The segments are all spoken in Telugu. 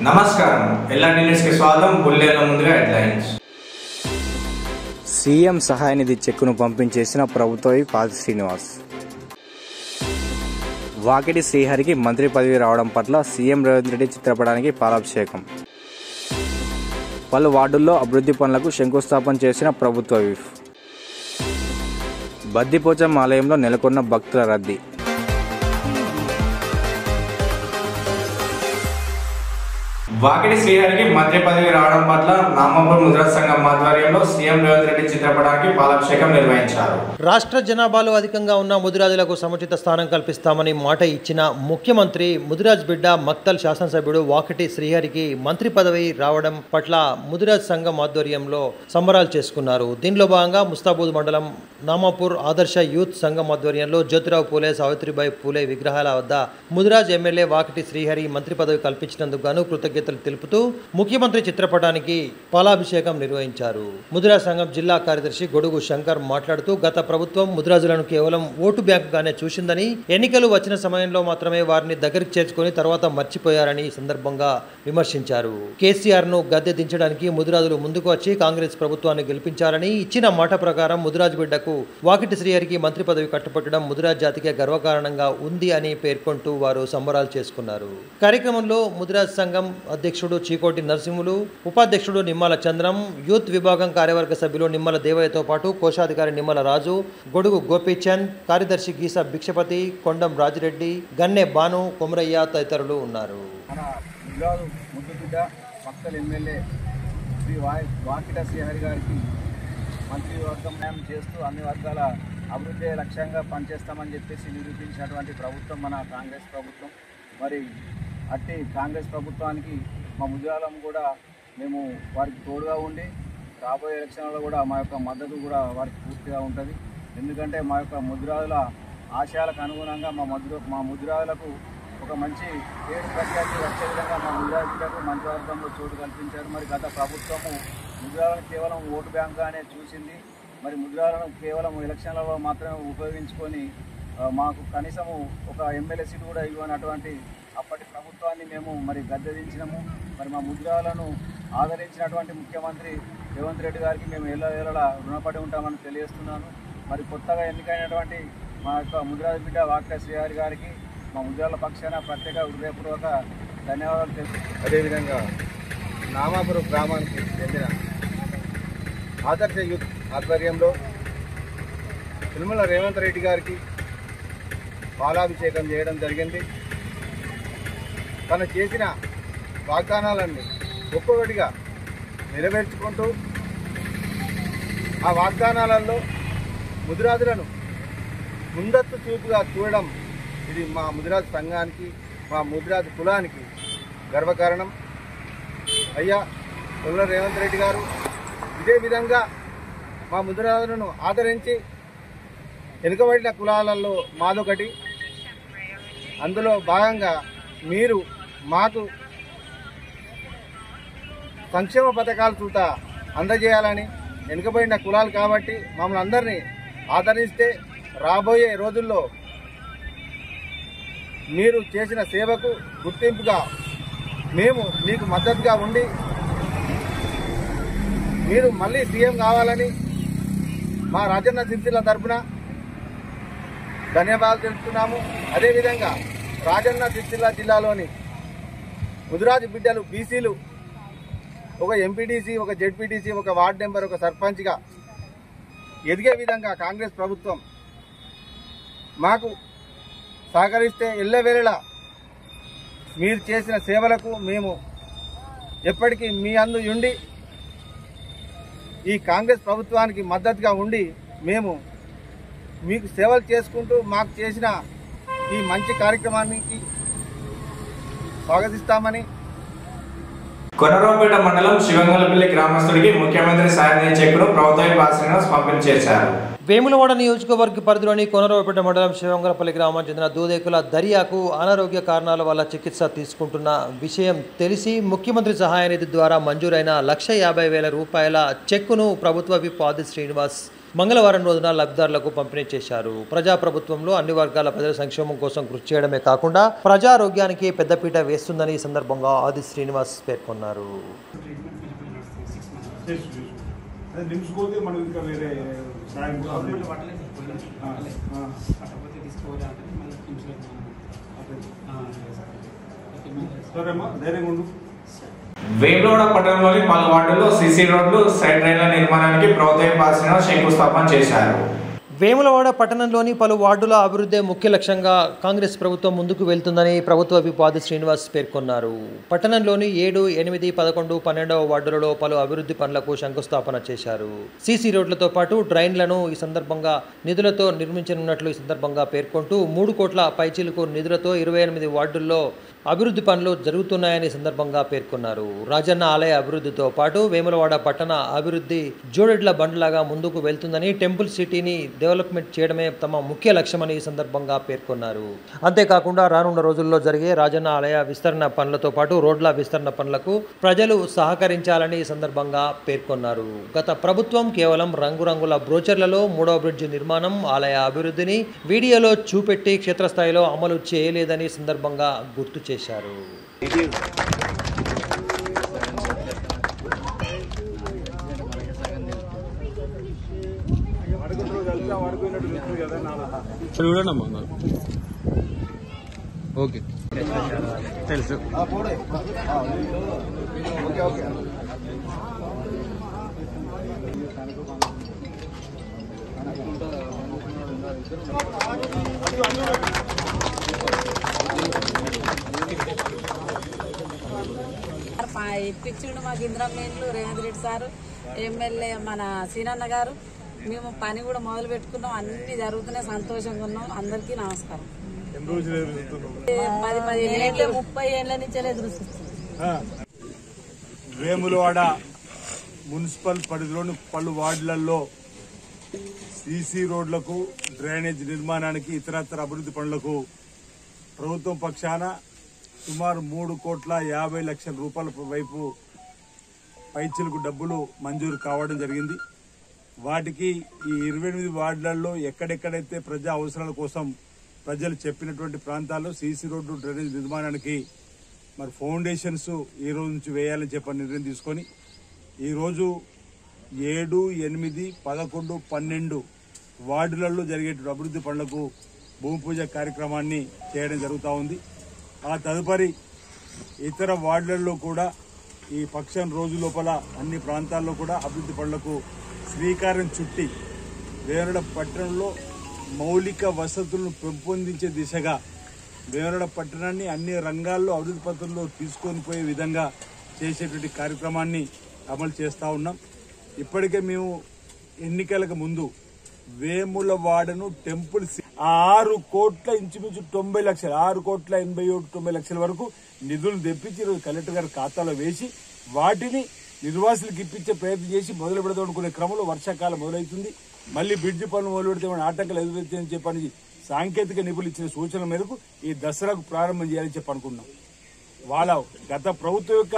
నమస్కారం ఎల్ఆర్టీ న్యూస్ కి స్వాగతం. బుల్లెట్ల ముందుగా హెడ్లైన్స్. సీఎం సహాయ నిధి చెక్కును పంపించేసిన ప్రభుత్వ పాది శ్రీనివాస్. వాకిటి శ్రీహరికి మంత్రి పదవి రావడం పట్ల సీఎం రేవంత్ రెడ్డి చిత్రపటానికి పాలాభిషేకం. పలు వార్డుల్లో అభివృద్ధి పనులకు శంకుస్థాపన చేసిన ప్రభుత్వ విప్. బద్దిపోచమ్మ ఆలయంలో నెలకొన్న భక్తుల రద్దీ. వాకిటి శ్రీహరికి మంత్రి పదవి రావడం పట్ల నామాపూర్ ముద్రాజ్ సంఘం ఆధ్వర్యంలో సీఎం రేవంత్ రెడ్డి చిత్రపటానికి పాలాభిషేకం నిర్వహించారు. రాష్ట్ర జనాభాలో అధికంగా ఉన్న ముదిరాజులకు సముచిత స్థానం కల్పిస్తామని మాట ఇచ్చిన ముఖ్యమంత్రి ముదిరాజ్ బిడ్డ మక్తల్ శాసనసభ్యుడు వాకిటి శ్రీహరికి మంత్రి పదవి రావడం పట్ల ముదిరాజ్ సంఘం ఆధ్వర్యంలో సంబరాలు చేసుకున్నారు. దీనిలో భాగంగా ముస్తాబాద్ మండలం నామాపూర్ ఆదర్శ యూత్ సంఘం ఆధ్వర్యంలో జ్యోతిరావు పూలే, సావిత్రిబాయి పూలే విగ్రహాల వద్ద ముదిరాజ్ ఎమ్మెల్యే వాకిటి శ్రీహరి మంత్రి పదవి కల్పించినందుకు గాను కృతజ్ఞతలు తెలుపుతూ ముఖ్యమంత్రి చిత్రపటానికి పాలాభిషేకం నిర్వహించారు. ముదిరాజ్ సంఘం జిల్లా కార్యదర్శి గొడుగు శంకర్ మాట్లాడుతూ గత ప్రభుత్వం ముదిరాజులను కేవలం ఓటు బ్యాంకుగానే చూసిందని, ఎన్నికలు వచ్చిన సమయంలో మాత్రమే వారిని దగ్గరికి చేర్చుకుని తర్వాత మర్చిపోయారని ఈ సందర్భంగా విమర్శించారు. కేసీఆర్ ను గద్దె దించడానికి ముదిరాజులు ముందుకు వచ్చి కాంగ్రెస్ ప్రభుత్వాన్ని గెలిపించారని, ఇచ్చిన మాట ప్రకారం ముదిరాజ్ బిడ్డకు వాకిటి శ్రీహరికి మంత్రి పదవి కట్టబెట్టడం ముదిరాజ్ జాతికే గర్వకారణంగా ఉంది అని పేర్కొంటూ వారు సంబరాలు చేసుకున్నారు. కార్యక్రమంలో ముదిరాజ్ సంఘం అధ్యక్షుడు చీకోటి నరసింహులు, ఉపాధ్యక్షుడు నిమ్మల చంద్రం, యూత్ విభాగం కార్యవర్గ సభ్యులు నిమ్మల దేవయ్యతో పాటు కోశాధికారి నిమ్మల రాజు, గొడుగు గోపీచంద్, కార్యదర్శి గీసా భిక్షపతి, కొండం రాజిరెడ్డి, గన్నె బాను, కొమరయ్య తదితరులు ఉన్నారు. ఎమ్మెల్యే శ్రీ వాకిట శ్రీహరి గారికి మంత్రివర్గం న్యాయం చేస్తూ అన్ని వర్గాల అభివృద్ధి లక్ష్యంగా పనిచేస్తామని చెప్పేసి నిరూపించినటువంటి ప్రభుత్వం మన కాంగ్రెస్ ప్రభుత్వం. మరి అట్టి కాంగ్రెస్ ప్రభుత్వానికి మా ముదిరాజులం కూడా మేము వారికి తోడుగా ఉండి రాబోయే ఎలక్షన్లలో కూడా మా యొక్క మద్దతు కూడా వారికి పూర్తిగా ఉంటుంది. ఎందుకంటే మా యొక్క ముదిరాజుల ఆశయాలకు అనుగుణంగా మా ముదిరాజులకు ఒక మంచి పేరు ప్రఖ్యాతి వచ్చే విధంగా మా ముదిరాజులకు మంత్రివర్గంలో చోటు కల్పించారు. మరి గత ప్రభుత్వము ముదిరాజులను కేవలం ఓటు బ్యాంకుగానే చూసింది. మరి ముదిరాజులను కేవలం ఎలక్షన్లలో మాత్రమే ఉపయోగించుకొని మాకు కనీసము ఒక ఎమ్మెల్యే సీటు కూడా ఇవ్వనటువంటి అప్పటి ప్రభుత్వాన్ని మేము మరి గద్దెదించినాము. మరి మా ముదిరాజులను ఆదరించినటువంటి ముఖ్యమంత్రి రేవంత్ రెడ్డి గారికి మేము ఏళ్ళ రుణపడి ఉంటామని తెలియజేస్తున్నాను. మరి కొత్తగా ఎన్నికైనటువంటి మా యొక్క ముదిరాజు బిడ్డ వాకిట శ్రీహరి గారికి మా ముదిరాజుల పక్షాన ప్రత్యేక హృదయపూర్వక ధన్యవాదాలు తెలుసు. అదేవిధంగా నామాపురం గ్రామానికి చెందిన ఆదర్శ యూత్ ఆధ్వర్యంలో తిరుమల రేవంత్ రెడ్డి గారికి పాలాభిషేకం చేయడం జరిగింది. తను చేసిన వాగ్దానాలన్నీ ఒక్కొక్కటిగా నెరవేర్చుకుంటూ ఆ వాగ్దానాలలో ముదిరాజులను ముందస్తు చూపుగా చూడడం ఇది మా ముదిరాజు సంఘానికి, మా ముదిరాజు కులానికి గర్వకారణం. అయ్యా తిరుమల రేవంత్ రెడ్డి గారు ఇదే విధంగా మా ముదిరాజులను ఆదరించి వెనుకబడిన కులాలలో మాదొకటి, అందులో భాగంగా మీరు మాకు సంక్షేమ పథకాలు చూత అందజేయాలని, వెనుకబడిన కులాలు కాబట్టి మమ్మల్ని అందరినీ ఆదరిస్తే రాబోయే రోజుల్లో మీరు చేసిన సేవకు గుర్తింపుగా మేము మీకు మద్దతుగా ఉండి మీరు మళ్ళీ సీఎం కావాలని మా రాజన్న సిరిసిల్ల తరఫున ధన్యవాదాలు తెలుపుతున్నాము. అదేవిధంగా రాజన్న సిరిసిల్ల జిల్లాలోని ముదిరాజు బిడ్డలు బీసీలు ఒక ఎంపీటీసీ, ఒక జెడ్పీటీసీ, ఒక వార్డు మెంబర్, ఒక సర్పంచ్గా ఎదిగే విధంగా కాంగ్రెస్ ప్రభుత్వం మాకు సహకరిస్తే ఎల్లవేళలా మీరు చేసిన సేవలకు మేము ఎప్పటికీ మీ అందు ఉండి ఈ కాంగ్రెస్ ప్రభుత్వానికి మద్దతుగా ఉండి మేము మీకు సేవలు చేసుకుంటూ మాకు చేసిన ఈ మంచి కార్యక్రమానికి స్వాగతిస్తామని. కొనరావుపేట మండలం శివంగలపల్లి గ్రామస్తుడికి ముఖ్యమంత్రి సహాయ నిధి చెక్కును ప్రభుత్వ పాది శ్రీనివాస్ పంపిణీ చేశారు. వేములవాడ నియోజకవర్గ పరిధిలోని కోనరావుపేట మండలం శివంగరపల్లి గ్రామానికి చెందిన దూదేకుల దర్యాకు అనారోగ్య కారణాల వల్ల చికిత్స తీసుకుంటున్న విషయం తెలిసి ముఖ్యమంత్రి సహాయ నిధి ద్వారా మంజూరైన 1,50,000 రూపాయల చెక్కును ప్రభుత్వ విప్ ఆది శ్రీనివాస్ మంగళవారం రోజున లబ్ధిదారులకు పంపిణీ చేశారు. ప్రజాప్రభుత్వంలో అన్ని వర్గాల ప్రజల సంక్షేమం కోసం కృషి చేయడమే కాకుండా ప్రజారోగ్యానికి పెద్దపీట వేస్తుందని ఈ సందర్భంగా ఆది శ్రీనివాస్ పేర్కొన్నారు. నిమిషపోతే మనం ఇంకా వేరే సాయం సరేమ్మా ధైర్యంగా ఉండు. వేములవాడ పట్టణంలోని పలు వార్డుల్లో సీసీ రోడ్లు, సైడ్ రైళ్ల నిర్మాణానికి ప్రభుత్వ శంకుస్థాపన చేశారు. వేములవాడ పట్టణంలోని పలు వార్డుల అభివృద్ధి ముఖ్య లక్ష్యంగా కాంగ్రెస్ ప్రభుత్వం ముందుకు వెళ్తుందని ప్రభుత్వ విప్ ఆది శ్రీనివాస్ పేర్కొన్నారు. పట్టణంలోని 7, 8, 11, 12వ వార్డులలో పలు అభివృద్ధి పనులకు శంకుస్థాపన చేశారు. సీసీ రోడ్లతో పాటు డ్రైన్లను ఈ సందర్భంగా నిధులతో నిర్మించనున్నట్లు ఈ సందర్భంగా పేర్కొంటూ 3 కోట్ల పైచిలుకు నిధులతో 28 వార్డుల్లో అభివృద్ధి పనులు జరుగుతున్నాయని సందర్భంగా పేర్కొన్నారు. రాజన్న ఆలయ అభివృద్ధితో పాటు వేములవాడ పట్టణ అభివృద్ధి జోడెడ్ల బండ్లాగా ముందుకు వెళ్తుందని, టెంపుల్ సిటీని డెవలప్మెంట్ చేయడమే తమ ముఖ్య లక్ష్యమని ఈ సందర్భంగా పేర్కొన్నారు. అంతేకాకుండా రానున్న రోజుల్లో జరిగే రాజన్న ఆలయ విస్తరణ పనులతో పాటు రోడ్ల విస్తరణ పనులకు ప్రజలు సహకరించాలని ఈ సందర్భంగా పేర్కొన్నారు. గత ప్రభుత్వం కేవలం రంగురంగుల బ్రోచర్లలో 3వ బ్రిడ్జి నిర్మాణం, ఆలయ అభివృద్ధిని వీడియోలో చూపెట్టి క్షేత్రస్థాయిలో అమలు చేయలేదని సందర్భంగా గుర్తు చేశారు. ఓకే తెలుసు. ఇప్పించిండు మాకు ఇంద్రమేన్లు రేవంత్ రెడ్డి సారు, ఎమ్మెల్యే మన సీనన్న గారు. మేము పని కూడా మొదలు పెట్టుకున్నాం, అన్ని జరుగుతున్నాయి, సంతోషంగా ఉన్నాం. అందరికీ నమస్కారం. 10-15 ఏళ్ళు 30 ఏళ్ల నుంచే ఎదురు చూస్తున్నాం. వేములవాడ మున్సిపల్ పరిధిలోని పలు వార్డులలో సీసీ రోడ్లకు, డ్రైనేజ్ నిర్మాణానికి, ఇతరత్ర అభివృద్ధి పనులకు ప్రభుత్వం పక్షాన సుమారు 3,50,00,000 రూపాయల వైపు పైచిలకు డబ్బులు మంజూరు కావడం జరిగింది. వాటికి ఈ 28 వార్డులలో ఎక్కడెక్కడైతే ప్రజా అవసరాల కోసం ప్రజలు చెప్పినటువంటి ప్రాంతాల్లో సీసీ రోడ్డు, డ్రైనేజ్ నిర్మాణానికి మరి ఫౌండేషన్స్ ఈ రోజు నుంచి వేయాలని చెప్పని నిర్ణయం తీసుకొని ఈరోజు 7, 8, 11, 12 వార్డులలో జరిగేటువంటి అభివృద్ధి పనులకు భూమి పూజ కార్యక్రమాన్ని చేయడం జరుగుతూ ఉంది. ఆ తదుపరి ఇతర వార్డులలో కూడా ఈ పక్షం రోజు లోపల అన్ని ప్రాంతాల్లో కూడా అభివృద్ధి పనులకు శ్రీకారం చుట్టి వేములవాడ పట్టణంలో మౌలిక వసతులను పెంపొందించే దిశగా వేములవాడ పట్టణాన్ని అన్ని రంగాల్లో అభివృద్ధి పత్రంలో తీసుకొని పోయే విధంగా చేసేటువంటి కార్యక్రమాన్ని అమలు చేస్తూ ఉన్నాం. ఇప్పటికే మేము ఎన్నికలకు ముందు వేములవాడను టెంపుల్ 6 కోట్ల ఇంచుమించు 90 లక్షలు, 6,87,90,00,000 వరకు నిధులు తెప్పించి ఈరోజు కలెక్టర్ గారి ఖాతాలో వేసి వాటిని నిర్వాసులకు ఇప్పించే ప్రయత్నం చేసి మొదలు పెడతాం అనుకునే క్రమంలో వర్షాకాలం మొదలవుతుంది. మళ్లీ బ్రిడ్జి పనులు మొదలు పెడితే ఆటంకాలు ఎదురవుతాయని చెప్పని సాంకేతిక నిపుణులు ఇచ్చిన సూచనల మేరకు ఈ దసరాకు ప్రారంభం చేయాలని చెప్పి అనుకున్నాం. వాళ్ళ గత ప్రభుత్వం యొక్క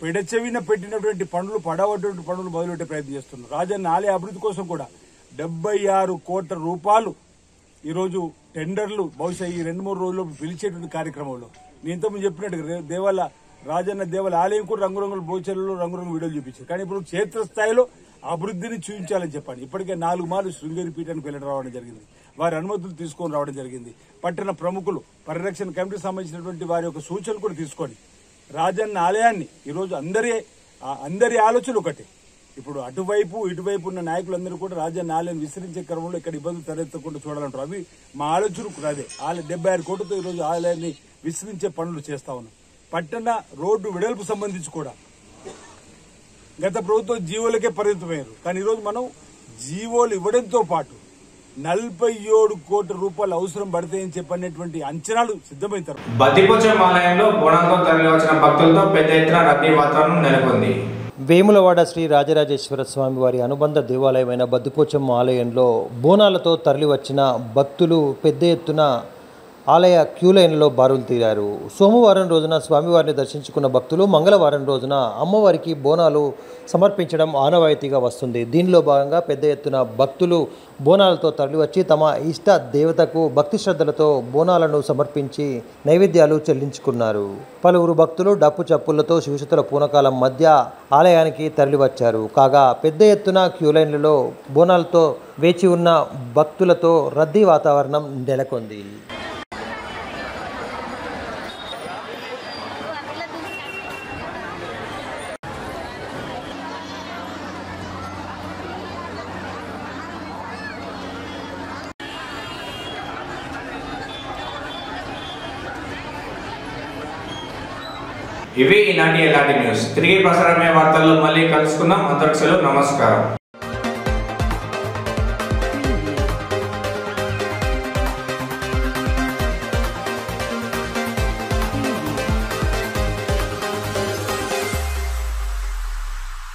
పెడచెవిన పెట్టినటువంటి పనులు, పడవటువంటి పనులు మొదలుపెట్టే ప్రయత్నం చేస్తున్నారు. రాజన్న ఆలయ అభివృద్ధి కోసం కూడా 76 కోట్ల రూపాయలు ఈరోజు టెండర్లు బహుశా ఈ 2-3 రోజుల్లో పిలిచేటువంటి కార్యక్రమంలో నేను ఇంతకుముందు చెప్పినట్టుగా రాజన్న దేవాల ఆలయం కూడా రంగురంగుల భోజనాలు, రంగురంగుల వీడియోలు చూపించారు. కానీ ఇప్పుడు క్షేత్రస్థాయిలో అభివృద్ధిని చూపించాలని చెప్పండి. ఇప్పటికే 4 మార్లు శృంగేరి పీఠానికి వెళ్ళడం రావడం జరిగింది. వారి అనుమతులు తీసుకొని రావడం జరిగింది. పట్టణ ప్రముఖులు, పరిరక్షణ కమిటీకి సంబంధించినటువంటి వారి యొక్క సూచనలు కూడా తీసుకొని రాజన్న ఆలయాన్ని ఈరోజు అందరి ఆలోచన ఒకటి. ఇప్పుడు అటువైపు ఇటువైపు ఉన్న నాయకులందరూ కూడా రాజన్న ఆలయాన్ని విస్తరించే క్రమంలో ఇక్కడ ఇబ్బందులు తలెత్తకుండా చూడాలంటారు. అవి మా ఆలోచన అదే. 76 కోట్లతో ఈరోజు ఆలయాన్ని విస్తరించే పనులు చేస్తా ఉన్నాం. పట్టణ రోడ్డు వెడల్పు సంబంధించి కూడా గత ప్రభుత్వం జీవోలకే పరిమితమయ్యారు. కానీ ఈరోజు మనం జీవోలు ఇవ్వడంతో పాటు 47 కోట్ల రూపాయలు అవసరం పడతాయని చెప్పనేటువంటి అంచనాలు సిద్ధమవుతారు. బద్దిపోచమ్మ ఆలయంలో బోనాలతో తరలి వచ్చిన భక్తులతో పెద్ద ఎత్తున రద్దీ వాతావరణం నెలకొంది. వేములవాడ శ్రీ రాజరాజేశ్వర స్వామి వారి అనుబంధ దేవాలయమైన బద్దుపోచమ్మ ఆలయంలో బోనాలతో తరలివచ్చిన భక్తులు పెద్ద ఎత్తున ఆలయ క్యూ లైన్లో బారులు తీరారు. సోమవారం రోజున స్వామివారిని దర్శించుకున్న భక్తులు మంగళవారం రోజున అమ్మవారికి బోనాలు సమర్పించడం ఆనవాయితీగా వస్తుంది. దీనిలో భాగంగా పెద్ద ఎత్తున భక్తులు బోనాలతో తరలివచ్చి తమ ఇష్ట దేవతకు భక్తి శ్రద్ధలతో బోనాలను సమర్పించి నైవేద్యాలు చెల్లించుకున్నారు. పలువురు భక్తులు డప్పు చప్పులతో శివశతుల పూనకాల మధ్య ఆలయానికి తరలివచ్చారు. కాగా పెద్ద ఎత్తున క్యూ లైన్లలో బోనాలతో వేచి ఉన్న భక్తులతో రద్దీ వాతావరణం నెలకొంది. ఇవి ఈనాటి ఎలాంటి న్యూస్. తిరిగి ప్రసారమయ్యే వార్తల్లో మళ్ళీ కలుసుకుందాం. అంతవరకు సెలవు. నమస్కారం.